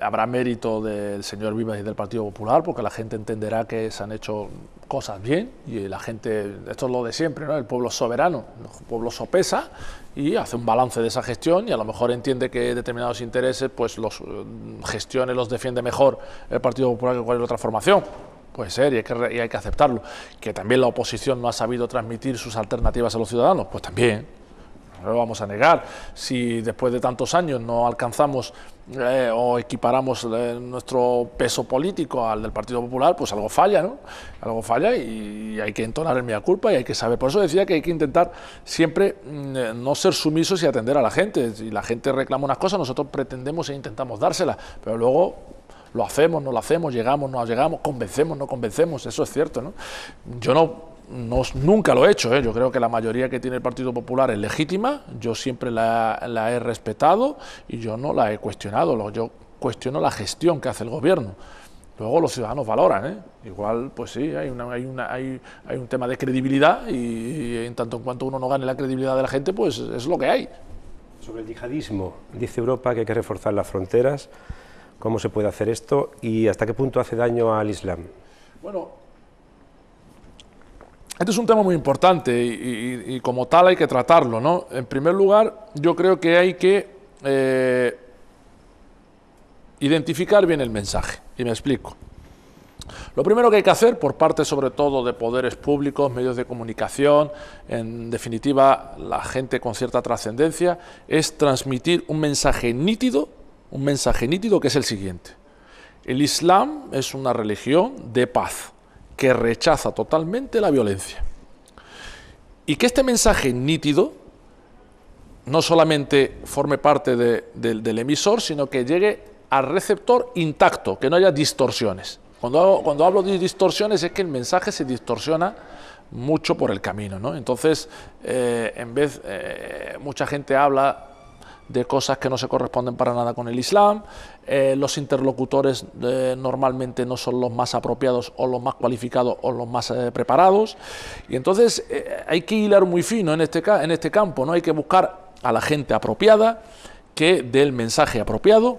[SPEAKER 2] Habrá mérito del señor Vivas y del Partido Popular, porque la gente entenderá que se han hecho cosas bien, y la gente, esto es lo de siempre, ¿no? El pueblo es soberano, el pueblo sopesa y hace un balance de esa gestión, y a lo mejor entiende que determinados intereses pues los gestione, los defiende mejor el Partido Popular que cualquier otra formación. Puede ser, y hay que aceptarlo. Que también la oposición no ha sabido transmitir sus alternativas a los ciudadanos, pues también. No lo vamos a negar. Si después de tantos años no alcanzamos o equiparamos nuestro peso político al del Partido Popular, pues algo falla, ¿no? Algo falla, y hay que entonar el mea culpa y hay que saber. Por eso decía que hay que intentar siempre no ser sumisos y atender a la gente. Si la gente reclama unas cosas, nosotros pretendemos e intentamos dárselas, pero luego lo hacemos, no lo hacemos, llegamos, no llegamos, convencemos, no convencemos, eso es cierto, ¿no? Yo nunca lo he hecho, ¿eh? Yo creo que la mayoría que tiene el Partido Popular es legítima, yo siempre la he respetado y yo no la he cuestionado, yo cuestiono la gestión que hace el gobierno. Luego los ciudadanos valoran, ¿eh? Igual, pues sí, hay un tema de credibilidad, y en tanto en cuanto uno no gane la credibilidad de la gente, pues es lo que hay.
[SPEAKER 1] Sobre el yihadismo, dice Europa que hay que reforzar las fronteras. ¿Cómo se puede hacer esto y hasta qué punto hace daño al Islam?
[SPEAKER 2] Bueno, este es un tema muy importante y como tal hay que tratarlo, ¿no? En primer lugar, yo creo que hay que identificar bien el mensaje, y me explico. Lo primero que hay que hacer, por parte sobre todo de poderes públicos, medios de comunicación, en definitiva la gente con cierta trascendencia, es transmitir un mensaje nítido que es el siguiente: el Islam es una religión de paz, que rechaza totalmente la violencia. Y que este mensaje nítido no solamente forme parte del emisor, sino que llegue al receptor intacto, que no haya distorsiones. Cuando hablo de distorsiones es que el mensaje se distorsiona mucho por el camino, ¿no? Entonces, mucha gente habla de cosas que no se corresponden para nada con el Islam, los interlocutores normalmente no son los más apropiados o los más cualificados o los más preparados, y entonces hay que hilar muy fino en este campo, ¿no? Hay que buscar a la gente apropiada, que dé el mensaje apropiado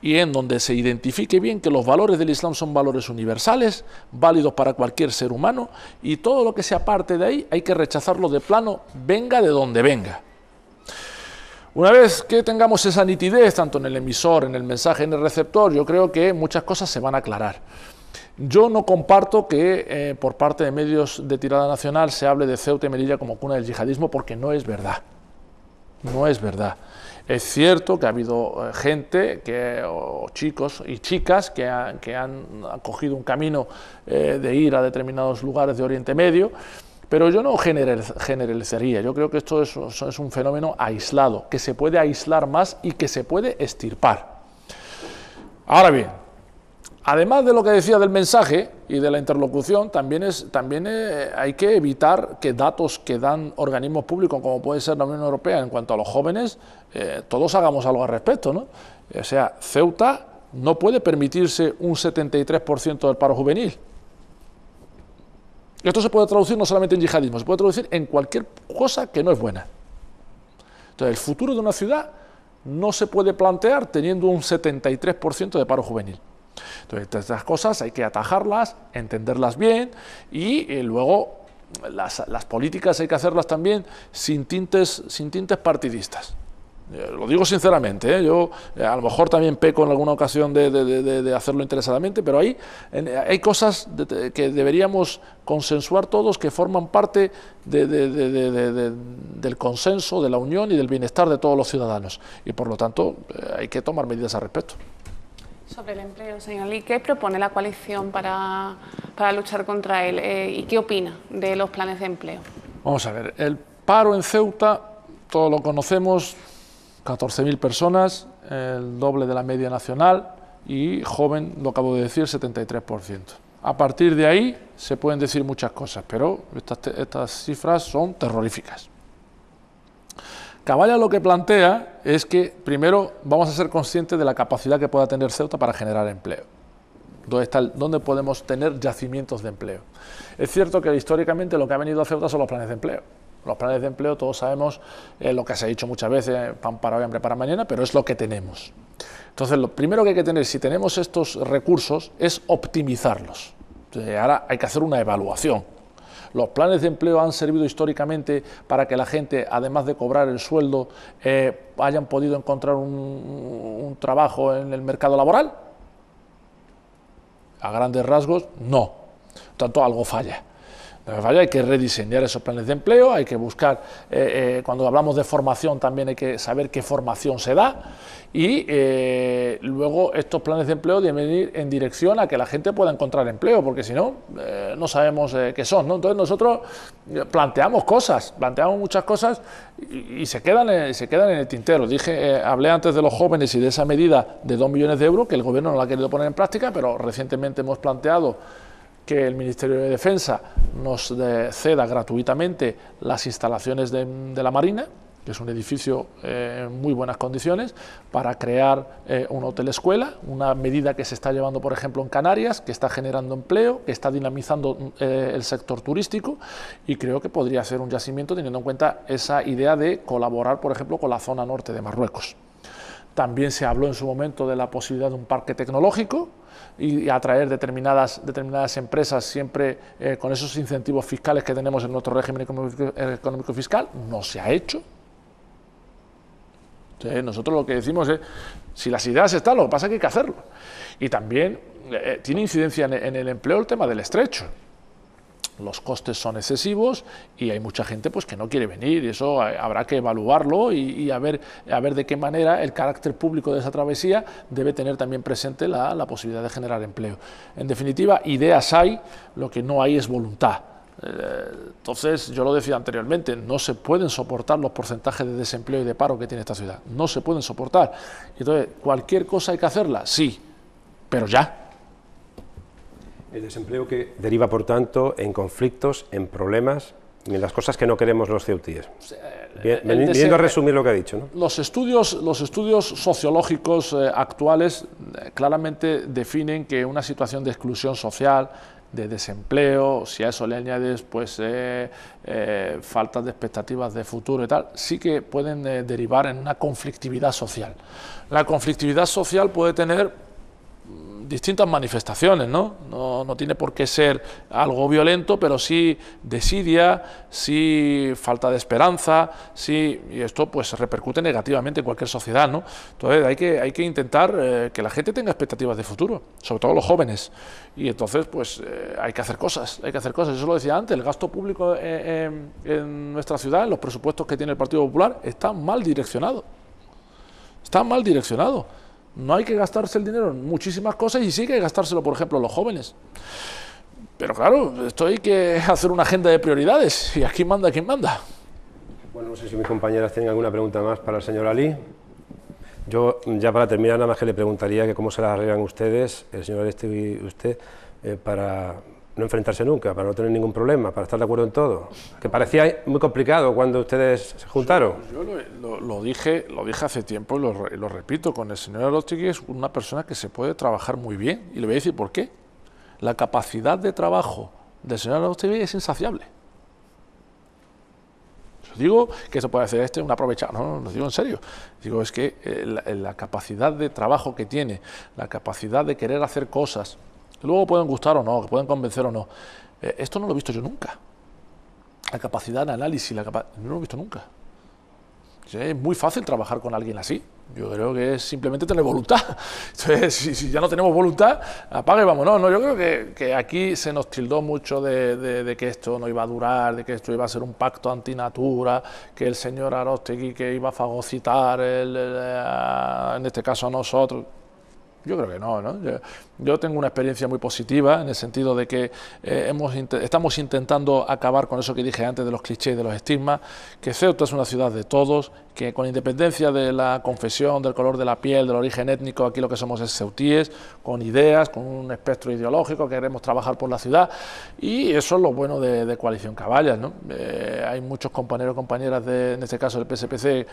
[SPEAKER 2] y en donde se identifique bien que los valores del Islam son valores universales, válidos para cualquier ser humano, y todo lo que sea parte de ahí hay que rechazarlo de plano, venga de donde venga. Una vez que tengamos esa nitidez, tanto en el emisor, en el mensaje, en el receptor, yo creo que muchas cosas se van a aclarar. Yo no comparto que por parte de medios de tirada nacional se hable de Ceuta y Melilla como cuna del yihadismo, porque no es verdad. No es verdad. Es cierto que ha habido gente, o chicos y chicas que han cogido un camino de ir a determinados lugares de Oriente Medio, pero yo no generalizaría. Yo creo que esto es un fenómeno aislado, que se puede aislar más y que se puede extirpar. Ahora bien, además de lo que decía del mensaje y de la interlocución, también hay que evitar que datos que dan organismos públicos, como puede ser la Unión Europea, en cuanto a los jóvenes, todos hagamos algo al respecto, ¿no? O sea, Ceuta no puede permitirse un 73% del paro juvenil. Esto se puede traducir no solamente en yihadismo, se puede traducir en cualquier cosa que no es buena. Entonces, el futuro de una ciudad no se puede plantear teniendo un 73% de paro juvenil. Entonces, estas cosas hay que atajarlas, entenderlas bien y luego las políticas hay que hacerlas también sin tintes partidistas. Lo digo sinceramente, ¿eh? Yo a lo mejor también peco en alguna ocasión de hacerlo interesadamente, pero hay cosas que deberíamos consensuar todos, que forman parte del consenso, de la unión y del bienestar de todos los ciudadanos, y por lo tanto hay que tomar medidas al respecto.
[SPEAKER 4] Sobre el empleo, señor Lee, ¿qué propone la coalición para luchar contra él y qué opina de los planes de empleo? Vamos a ver, el paro en Ceuta, todos lo conocemos, 14.000 personas, el doble de la media nacional, y joven, lo acabo de decir, 73%. A partir de ahí se pueden decir muchas cosas, pero estas cifras son terroríficas. Caballas lo que plantea es que primero vamos a ser conscientes de la capacidad que pueda tener Ceuta para generar empleo. ¿Dónde podemos tener yacimientos de empleo? Es cierto que históricamente lo que ha venido a Ceuta son los planes de empleo. Los planes de empleo, todos sabemos lo que se ha dicho muchas veces, pan para hoy, hambre para mañana, pero es lo que tenemos. Entonces, lo primero que hay que tener, si tenemos estos recursos, es optimizarlos. Entonces, ahora hay que hacer una evaluación. Los planes de empleo han servido históricamente para que la gente, además de cobrar el sueldo, hayan podido encontrar un trabajo en el mercado laboral. A grandes rasgos, no. Por tanto, algo falla. Hay que rediseñar esos planes de empleo, hay que buscar, cuando hablamos de formación también hay que saber qué formación se da, y luego estos planes de empleo deben ir en dirección a que la gente pueda encontrar empleo, porque si no, no sabemos qué son, ¿no? Entonces nosotros planteamos muchas cosas y se quedan en el tintero. Hablé antes de los jóvenes y de esa medida de 2 millones de euros que el gobierno no la ha querido poner en práctica, pero recientemente hemos planteado que el Ministerio de Defensa nos ceda gratuitamente las instalaciones de la Marina, que es un edificio en muy buenas condiciones, para crear un hotel escuela, una medida que se está llevando, por ejemplo, en Canarias, que está generando empleo, que está dinamizando el sector turístico, y creo que podría ser un yacimiento teniendo en cuenta esa idea de colaborar, por ejemplo, con la zona norte de Marruecos.
[SPEAKER 2] También se habló en su momento de la posibilidad de un parque tecnológico y atraer determinadas empresas siempre con esos incentivos fiscales que tenemos en nuestro régimen económico fiscal. No se ha hecho. Entonces, nosotros lo que decimos es, si las ideas están, lo que pasa es que hay que hacerlo. Y también tiene incidencia en el empleo el tema del estrecho. Los costes son excesivos y hay mucha gente pues que no quiere venir, y eso habrá que evaluarlo y a ver de qué manera el carácter público de esa travesía debe tener también presente la posibilidad de generar empleo. En definitiva, ideas hay, lo que no hay es voluntad. Entonces, yo lo decía anteriormente, no se pueden soportar los porcentajes de desempleo y de paro que tiene esta ciudad, no se pueden soportar. Entonces, ¿cualquier cosa hay que hacerla? Sí, pero ya.
[SPEAKER 1] El desempleo que deriva, por tanto, en conflictos, en problemas, en las cosas que no queremos los ceutíes. Viniendo a resumir lo que ha dicho, ¿no?
[SPEAKER 2] Los estudios sociológicos actuales claramente definen que una situación de exclusión social, de desempleo, si a eso le añades pues faltas de expectativas de futuro y tal, sí que pueden derivar en una conflictividad social. La conflictividad social puede tener distintas manifestaciones, ¿no? No tiene por qué ser algo violento, pero sí desidia, sí falta de esperanza, sí, y esto pues repercute negativamente en cualquier sociedad, ¿no? Entonces hay que intentar que la gente tenga expectativas de futuro, sobre todo los jóvenes, y entonces pues hay que hacer cosas, Eso lo decía antes, el gasto público en nuestra ciudad, en los presupuestos que tiene el Partido Popular, está mal direccionado. No hay que gastarse el dinero en muchísimas cosas y sí que hay que gastárselo, por ejemplo, en los jóvenes. Pero claro, esto hay que hacer una agenda de prioridades y aquí manda quien manda.
[SPEAKER 1] Bueno, no sé si mis compañeras tienen alguna pregunta más para el señor Ali. Yo, ya para terminar, nada más que le preguntaría que cómo se las arreglan ustedes, el señor Aróstegui y usted, para no enfrentarse nunca, para no tener ningún problema, para estar de acuerdo en todo. Que parecía muy complicado cuando ustedes se juntaron.
[SPEAKER 2] Yo lo dije hace tiempo y lo repito, con el señor Aróstegui es una persona que se puede trabajar muy bien, y le voy a decir por qué. La capacidad de trabajo del señor Aróstegui es insaciable. Yo digo que se puede hacer un aprovechado, no, lo digo en serio. Digo, es que la capacidad de trabajo que tiene, la capacidad de querer hacer cosas, que luego pueden gustar o no, que pueden convencer o no, esto no lo he visto yo nunca. La capacidad de análisis, no lo he visto nunca. Es muy fácil trabajar con alguien así. Yo creo que es simplemente tener voluntad. Entonces, si ya no tenemos voluntad, apaga y vámonos. No, yo creo que aquí se nos tildó mucho de que esto no iba a durar, de que esto iba a ser un pacto antinatura, que el señor Aróstegui que iba a fagocitar, en este caso a nosotros. Yo creo que no, ¿no? Yo tengo una experiencia muy positiva en el sentido de que estamos intentando acabar con eso que dije antes de los clichés y de los estigmas, que Ceuta es una ciudad de todos, que con independencia de la confesión, del color de la piel, del origen étnico, aquí lo que somos es ceutíes, con ideas, con un espectro ideológico, que queremos trabajar por la ciudad, y eso es lo bueno de Coalición Caballas, ¿no? Hay muchos compañeros y compañeras, en este caso del PSPC,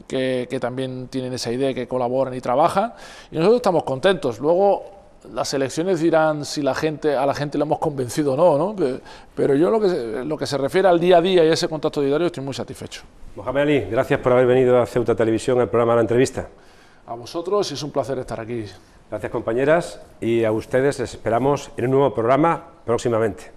[SPEAKER 2] que también tienen esa idea, que colaboran y trabajan, y nosotros estamos contentos. Luego las elecciones dirán si a la gente le hemos convencido o no, ¿no? Pero yo lo que se refiere al día a día y a ese contacto diario estoy muy satisfecho.
[SPEAKER 1] Mohamed Ali, gracias por haber venido a Ceuta Televisión, al programa La Entrevista.
[SPEAKER 2] A vosotros, es un placer estar aquí.
[SPEAKER 1] Gracias, compañeras, y a ustedes les esperamos en un nuevo programa próximamente.